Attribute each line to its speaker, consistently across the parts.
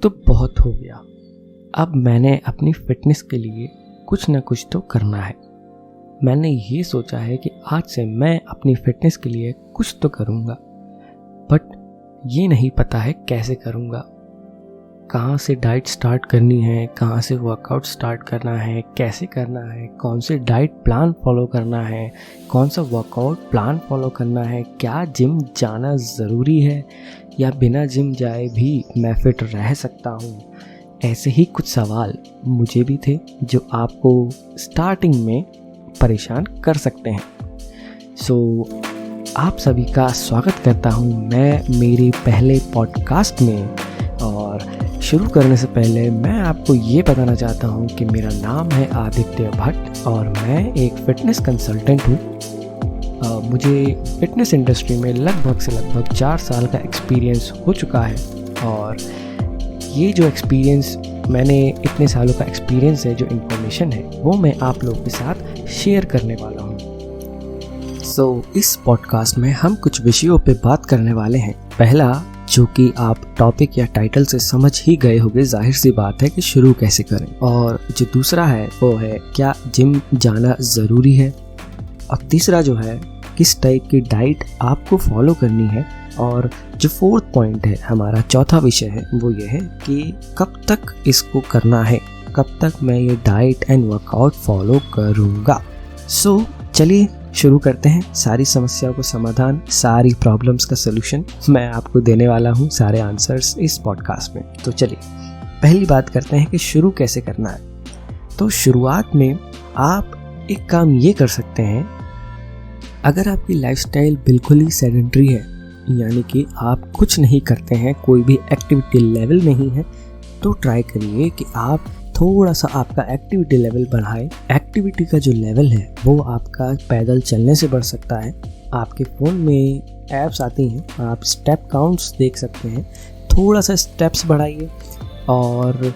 Speaker 1: तो बहुत हो गया। अब मैंने अपनी फिटनेस के लिए कुछ ना कुछ तो करना है। मैंने ये सोचा है कि आज से मैं अपनी फिटनेस के लिए कुछ तो करूँगा, बट ये नहीं पता है कैसे करूँगा, कहाँ से डाइट स्टार्ट करनी है, कहाँ से वर्कआउट स्टार्ट करना है, कैसे करना है, कौन से डाइट प्लान फॉलो करना है, कौन सा वर्कआउट प्लान फॉलो करना है, क्या जिम जाना ज़रूरी है या बिना जिम जाए भी मैं फिट रह सकता हूँ। ऐसे ही कुछ सवाल मुझे भी थे जो आपको स्टार्टिंग में परेशान कर सकते हैं। आप सभी का स्वागत करता हूँ मैं मेरे पहले पॉडकास्ट में। और शुरू करने से पहले मैं आपको ये बताना चाहता हूँ कि मेरा नाम है आदित्य भट्ट और मैं एक फ़िटनेस कंसल्टेंट हूँ। मुझे फ़िटनेस इंडस्ट्री में लगभग 4 साल का एक्सपीरियंस हो चुका है और ये जो एक्सपीरियंस मैंने इतने सालों का एक्सपीरियंस है, जो इन्फॉर्मेशन है वो मैं आप लोगों के साथ शेयर करने वाला हूँ। इस पॉडकास्ट में हम कुछ विषयों पे बात करने वाले हैं। पहला, जो कि आप टॉपिक या टाइटल से समझ ही गए होंगे, जाहिर सी बात है कि शुरू कैसे करें। और जो दूसरा है वो है क्या जिम जाना ज़रूरी है। और तीसरा जो है किस टाइप की डाइट आपको फॉलो करनी है। और जो फोर्थ पॉइंट है, हमारा चौथा विषय है, वो ये है कि कब तक इसको करना है, कब तक मैं ये डाइट एंड वर्कआउट फॉलो करूँगा। चलिए शुरू करते हैं। सारी समस्याओं को समाधान, सारी प्रॉब्लम्स का सलूशन मैं आपको देने वाला हूँ, सारे आंसर्स इस पॉडकास्ट में। तो चलिए पहली बात करते हैं कि शुरू कैसे करना है। तो शुरुआत में आप एक काम ये कर सकते हैं, अगर आपकी लाइफस्टाइल बिल्कुल ही सेडेंटरी है, यानी कि आप कुछ नहीं करते हैं, कोई भी एक्टिविटी लेवल नहीं है, तो ट्राई करिए कि आप थोड़ा सा आपका एक्टिविटी लेवल बढ़ाएं। एक्टिविटी का जो लेवल है वो आपका पैदल चलने से बढ़ सकता है। आपके फ़ोन में ऐप्स आती हैं, आप स्टेप काउंट्स देख सकते हैं, थोड़ा सा स्टेप्स बढ़ाइए। और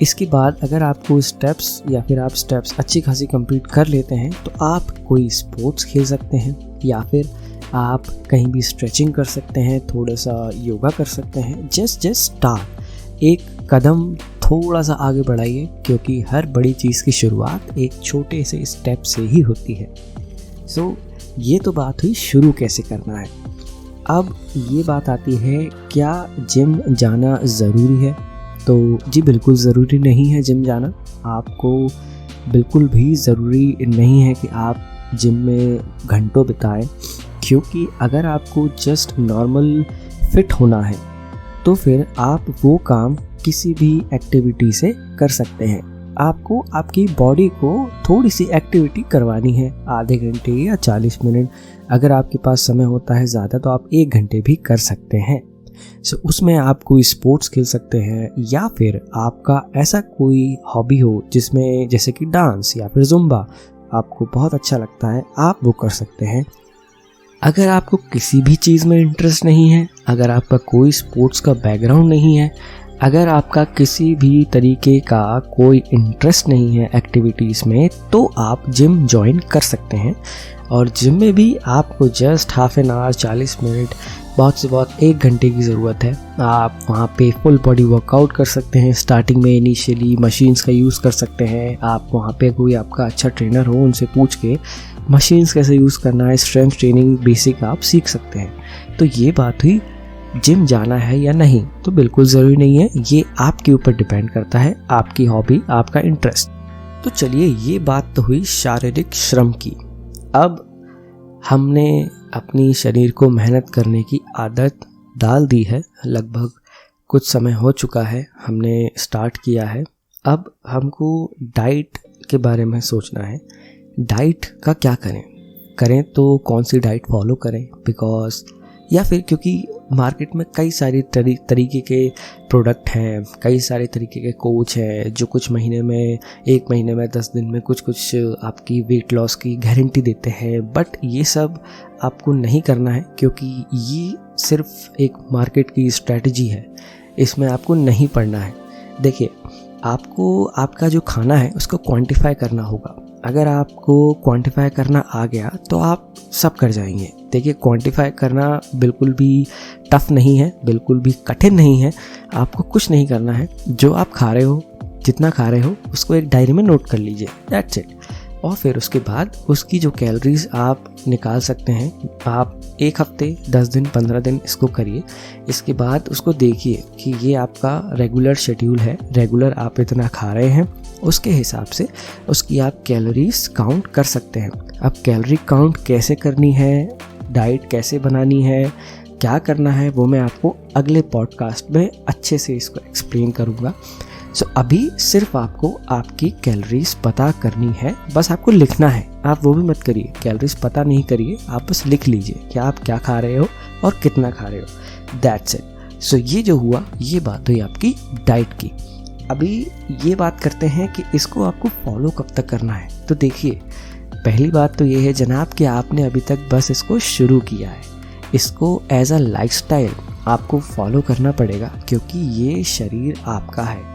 Speaker 1: इसके बाद अगर आपको स्टेप्स या फिर आप स्टेप्स अच्छी खासी कंप्लीट कर लेते हैं तो आप कोई स्पोर्ट्स खेल सकते हैं या फिर आप कहीं भी स्ट्रेचिंग कर सकते हैं, थोड़ा सा योगा कर सकते हैं। जस्ट स्टार्ट, एक कदम थोड़ा सा आगे बढ़ाइए, क्योंकि हर बड़ी चीज़ की शुरुआत एक छोटे से स्टेप से ही होती है। ये तो बात हुई शुरू कैसे करना है। अब ये बात आती है, क्या जिम जाना ज़रूरी है। तो जी बिल्कुल ज़रूरी नहीं है जिम जाना। आपको बिल्कुल भी ज़रूरी नहीं है कि आप जिम में घंटों बिताएं, क्योंकि अगर आपको जस्ट नॉर्मल फिट होना है तो फिर आप वो काम किसी भी एक्टिविटी से कर सकते हैं। आपको आपकी बॉडी को थोड़ी सी एक्टिविटी करवानी है, आधे घंटे या 40 मिनट। अगर आपके पास समय होता है ज़्यादा तो आप 1 घंटे भी कर सकते हैं। उसमें आप कोई स्पोर्ट्स खेल सकते हैं या फिर आपका ऐसा कोई हॉबी हो जिसमें, जैसे कि डांस या फिर जुम्बा, आपको बहुत अच्छा लगता है, आप वो कर सकते हैं। अगर आपको किसी भी चीज़ में इंटरेस्ट नहीं है, अगर आपका कोई स्पोर्ट्स का बैकग्राउंड नहीं है, अगर आपका किसी भी तरीके का कोई इंटरेस्ट नहीं है एक्टिविटीज़ में, तो आप जिम ज्वाइन कर सकते हैं। और जिम में भी आपको just half an hour, 40 minute, बहुत से बहुत 1 घंटे की ज़रूरत है। आप वहाँ पे फुल बॉडी वर्कआउट कर सकते हैं। स्टार्टिंग में इनिशियली मशीन्स का यूज़ कर सकते हैं। आप वहाँ पे कोई आपका अच्छा ट्रेनर हो, उनसे पूछ के मशीन्स कैसे यूज़ करना है, स्ट्रेंथ ट्रेनिंग बेसिक आप सीख सकते हैं। तो ये बात हुई जिम जाना है या नहीं। तो बिल्कुल ज़रूरी नहीं है, ये आपके ऊपर डिपेंड करता है, आपकी हॉबी, आपका इंटरेस्ट। तो चलिए ये बात तो हुई शारीरिक श्रम की। अब हमने अपनी शरीर को मेहनत करने की आदत डाल दी है, लगभग कुछ समय हो चुका है, हमने स्टार्ट किया है। अब हमको डाइट के बारे में सोचना है। डाइट का क्या करें तो कौन सी डाइट फॉलो करें, बिकॉज या फिर क्योंकि मार्केट में कई सारी तरीके के प्रोडक्ट हैं, कई सारे तरीके के कोच हैं जो कुछ महीने में, 1 महीने में, 10 दिन में कुछ आपकी वेट लॉस की गारंटी देते हैं। बट ये सब आपको नहीं करना है, क्योंकि ये सिर्फ एक मार्केट की स्ट्रैटेजी है, इसमें आपको नहीं पड़ना है। देखिए, आपको आपका जो खाना है उसको क्वांटिफाई करना होगा। अगर आपको क्वांटिफाई करना आ गया तो आप सब कर जाएंगे। देखिए, क्वांटिफाई करना बिल्कुल भी टफ नहीं है, बिल्कुल भी कठिन नहीं है। आपको कुछ नहीं करना है, जो आप खा रहे हो, जितना खा रहे हो उसको एक डायरी में नोट कर लीजिए, दैट्स इट। और फिर उसके बाद उसकी जो कैलोरीज आप निकाल सकते हैं, आप 1 हफ्ते, 10 दिन, 15 दिन इसको करिए। इसके बाद उसको देखिए कि ये आपका रेगुलर शेड्यूल है, रेगुलर आप इतना खा रहे हैं, उसके हिसाब से उसकी आप कैलोरीज काउंट कर सकते हैं। अब कैलोरी काउंट कैसे करनी है, डाइट कैसे बनानी है, क्या करना है, वो मैं आपको अगले पॉडकास्ट में अच्छे से इसको एक्सप्लेन करूँगा। सो अभी सिर्फ आपको आपकी कैलोरीज पता करनी है, बस आपको लिखना है। आप वो भी मत करिए, कैलोरीज पता नहीं करिए, आप बस लिख लीजिए कि आप क्या खा रहे हो और कितना खा रहे हो, दैट्स इट। सो ये जो हुआ, ये बात हुई आपकी डाइट की। अभी ये बात करते हैं कि इसको आपको फॉलो कब तक करना है। तो देखिए, पहली बात तो ये है जनाब कि आपने अभी तक बस इसको शुरू किया है। इसको एज अ लाइफस्टाइल आपको फॉलो करना पड़ेगा, क्योंकि ये शरीर आपका है,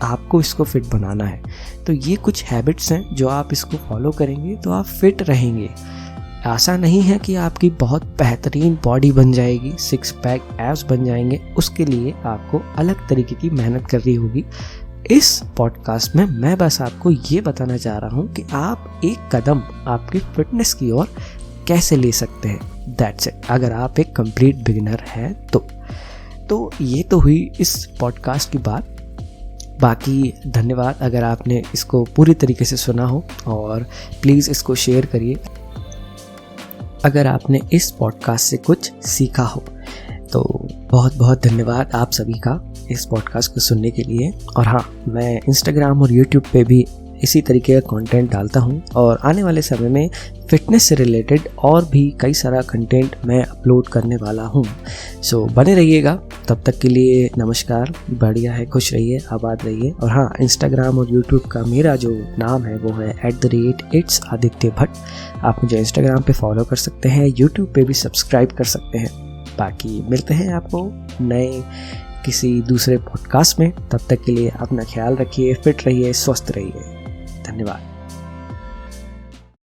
Speaker 1: आपको इसको फिट बनाना है। तो ये कुछ हैबिट्स हैं जो आप इसको फॉलो करेंगे तो आप फिट रहेंगे। ऐसा नहीं है कि आपकी बहुत बेहतरीन बॉडी बन जाएगी, 6 पैक एब्स बन जाएंगे, उसके लिए आपको अलग तरीके की मेहनत करनी होगी। इस पॉडकास्ट में मैं बस आपको ये बताना चाह रहा हूँ कि आप एक कदम आपकी फिटनेस की ओर कैसे ले सकते हैं, दैट्स इट। अगर आप एक कंप्लीट बिगिनर हैं तो ये तो हुई इस पॉडकास्ट की बात। बाकी धन्यवाद अगर आपने इसको पूरी तरीके से सुना हो, और प्लीज़ इसको शेयर करिए अगर आपने इस पॉडकास्ट से कुछ सीखा हो। तो बहुत बहुत धन्यवाद आप सभी का इस पॉडकास्ट को सुनने के लिए। और हाँ, मैं इंस्टाग्राम और यूट्यूब पे भी इसी तरीके का कंटेंट डालता हूँ, और आने वाले समय में फिटनेस से रिलेटेड और भी कई सारा कंटेंट मैं अपलोड करने वाला हूँ। सो बने रहिएगा। तब तक के लिए नमस्कार, बढ़िया है, खुश रहिए, आबाद रहिए। और हाँ, इंस्टाग्राम और यूट्यूब का मेरा जो नाम है वो है @it's आदित्य भट्ट। आप मुझे इंस्टाग्राम पे फॉलो कर सकते हैं, यूट्यूब पे भी सब्सक्राइब कर सकते हैं। बाकी मिलते हैं आपको नए किसी दूसरे पॉडकास्ट में। तब तक के लिए अपना ख्याल रखिए, फिट रहिए, स्वस्थ रहिए। धन्यवाद।